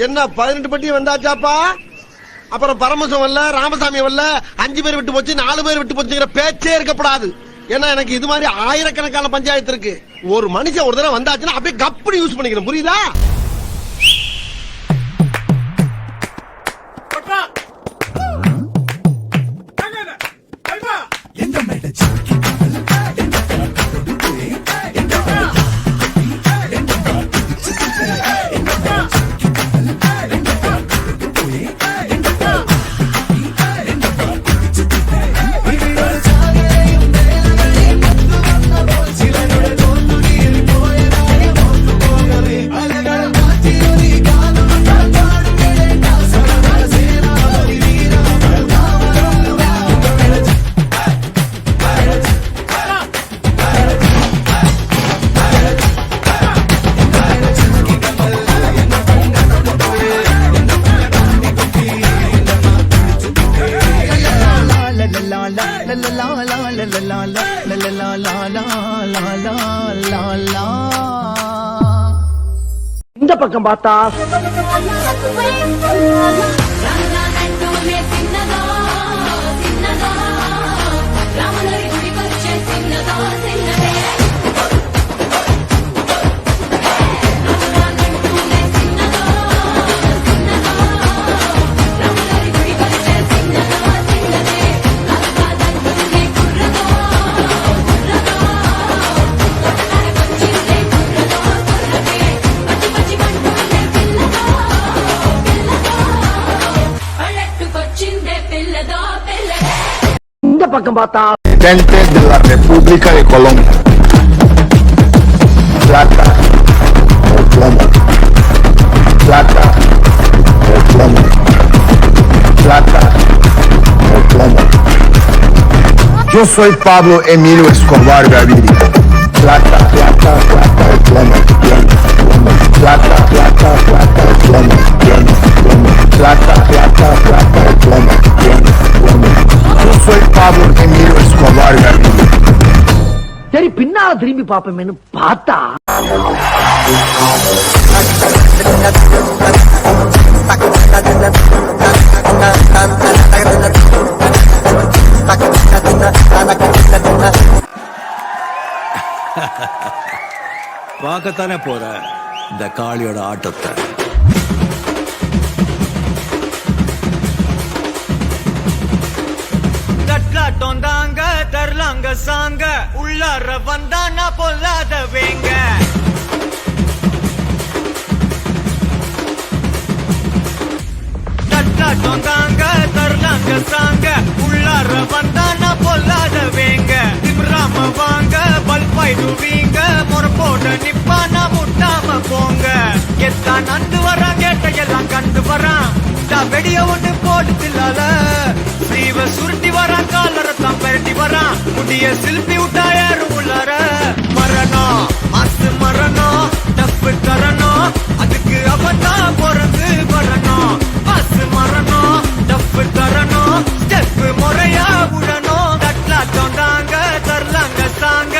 என்ன 18 பட்டி வந்தாச்சாப்பா? அப்புறம் பரமசம் வரல, ராமசாமி வரல, 5 பேர் விட்டு போச்சு, 4 பேர் விட்டு போச்சுங்கிற பேச்சே இருக்கப்படாது. ஏன்னா எனக்கு இது மாதிரி ஆயிரக்கணக்கான பஞ்சாயத்து இருக்கு. ஒரு மனுஷன் ஒரு தடவை வந்தாச்சுன்னா அப்படியே கப்புனு யூஸ் பண்ணிக்கணும், புரியுதா? இந்த பக்கம் பார்த்தா பக்கம் பார்த்தா Presidente de la República de Colombia. Plata o plomo. Plata o plomo. Plata o plomo. Yo soy Pablo Emilio Escobar Gaviria. Plata, plata, plata o plomo. Plata, plata, plata o plomo. Plata, plata, plata o plomo. Yo soy Pablo Emilio Escobar Gaviria. சரி பின்னால திரும்பி பாப்போமேனு பார்த்தா பார்க்கத்தானே போற இந்த காளியோட ஆட்டத்தை. தட்லாட்டம் தாங்க தரலாங்க சாங்க உள்ளார வந்தானா பொல்லாத வேங்க. தட்லாட்டம் தாங்க தரலாங்க சாங்க உள்ளார வந்தானா பொல்லாத வேங்க. திம்ராம வாங்க பல்பாய்டுவீங்க முறப்போட நிப்பானா முட்டாம போங்க. எத்தான் நந்து வரான் கேட்டையெல்லாம் கண்டு வரான். வெடிய ஒண்ணு போட்டுலால ஸ்ரீவ சுருட்டி வரான் காலரத்தான் பெரட்டி வரான். முடிய சில்பி விட்டா யாரும் உள்ளார மரணம் மாசு மரணம் டப்பு தரணும். அதுக்கு அவதான் பிறந்து வரணும். மாசு மரணம் டப்பு தரணும். ஸ்டெப்பு முறையா விடணும். தட்லாட்டம் தாங்க தரலாங்க சாங்க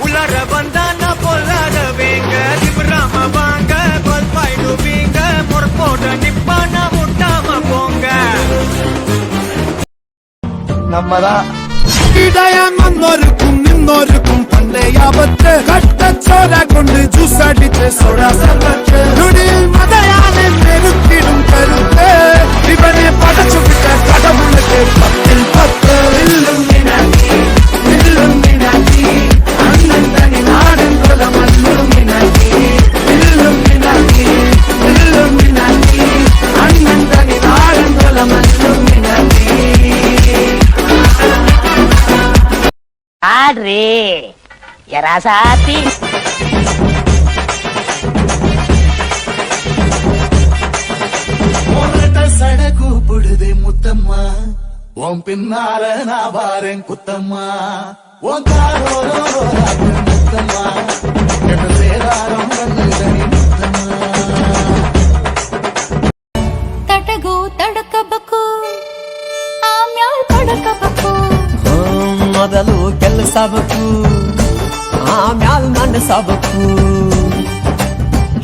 உள்ளார வந்தானா பொல்லாத வேங்க. திமிராம வாங்க பல்பாய்டுவீங்க முறப்போட நிப்பானா முட்டாம போங்க. நம்மதான் இடையம் ஒன்னொருக்கும் இன்னொருக்கும் பண்டை ஆபத்து. கட்டச்சோர கொண்டு ஜூஸ் அடித்து சோடா சம்பத்து. நுடியில் மதையானை பெருக்கிடும் கருத்து. இவனை படைச்சு விட்ட கடவுளுக்கு 10 10. வில்லும் மினாக்கி வில்லும் மினாக்கி அண்ணன் தனி நாடன் கொல மல்லும் மினாக்கி. வில்லும் மினாக்கி வில்லும் மினாக்கி அண்ணன் தனி நாடன் கொல மல்லும் மினாக்கி. ஆட்ரே யராசாத்தி சட கூப்பிடுதே முத்தம்மா. உன் பின்னால நான் பாரேன் குத்தம்மா. உன் காரோரோ முத்தம்மா. என் சேதாரம் வந்துதனி முத்தம்மா. ತಟಗೋ ತಡಕಬೇಕು ಆಮ್ಯಾಲ್ ಪಡಕಬೇಕು. ಮೊದಲು ಕೆಲಸಬೇಕು ಆಮ್ಯಾಲ್ ಮನಸಬೇಕು.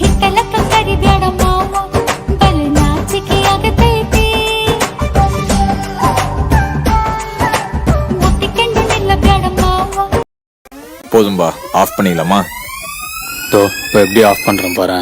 ಹಿಕ್ಕಲಕ್ಕ ಕರಿಬೇಡ போதும்பா, ஆஃப் பண்ணிடலாமா? இப்போ எப்படி ஆஃப் பண்றேன் பாரு.